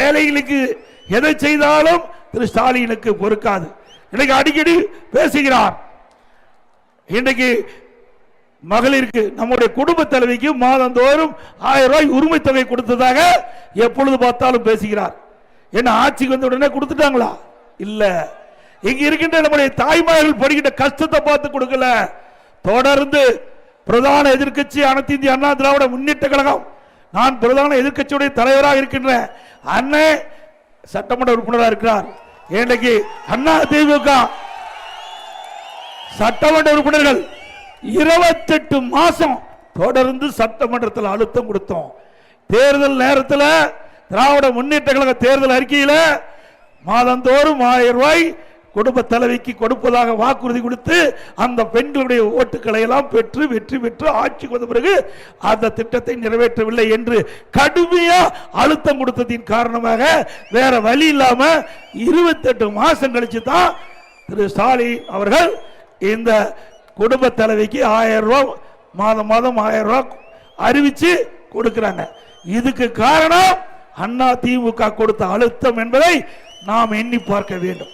ஏழைகளுக்கு எதை செய்தாலும் திரு ஸ்டாலினுக்கு பொறுக்காது. இன்னைக்கு அடிக்கடி பேசுகிறார். இன்றைக்கு மகளிருக்கு நம்முடைய குடும்ப தலைவிக்கு மாதந்தோறும் 1000 ரூபாய் உரிமை தொகை கொடுத்ததாக எப்பொழுது பார்த்தாலும் பேசுகிறார். என்ன ஆட்சிக்கு வந்த உடனே கொடுத்துட்டாங்களா? இல்ல. இங்க இருக்கின்ற நம்முடைய தாய்மார்கள் படுகின்ற கஷ்டத்தை பார்த்து கொடுக்கல. தொடர்ந்து பிரதான எதிர்க்கட்சி அனைத்து இந்திய அண்ணா திராவிட முன்னேற்ற கழகம், நான் பிரதான எதிர்க்கட்சியுடைய தலைவராக இருக்கின்ற அண்ணன் சட்டமன்ற உறுப்பினராக இருக்கிறார். இன்றைக்கு அண்ணா திமுக சட்டமன்ற உறுப்பினர்கள் 28 மாசம் தொடர்ந்து சட்டமன்றத்தில் அழுத்தம் கொடுத்தோம். தேர்தல் நேரத்தில் திராவிட முன்னேற்ற கழக தேர்தல் அறிக்கையில் மாதந்தோறும் 1000 ரூபாய் குடும்ப தலைவிக்கு கொடுப்பதாக வாக்குறுதி கொடுத்து அந்த பெண்களுடைய ஓட்டுக்களை எல்லாம் பெற்று வெற்றி பெற்று ஆட்சிக்கு வந்த பிறகு அந்த திட்டத்தை நிறைவேற்றவில்லை என்று கடுமையா அழுத்தம் கொடுத்ததின் காரணமாக வேற வழி இல்லாம 28 மாசம் கழிச்சு தான் திரு ஸ்டாலின் அவர்கள் இந்த குடும்ப தலைவிக்கு 1000 ரூபாய் மாதம் 1000 ரூபாய் அறிவிச்சு கொடுக்கிறாங்க. இதுக்கு காரணம் அண்ணா திமுக கொடுத்த அழுத்தம் என்பதை நாம் எண்ணி பார்க்க வேண்டும்.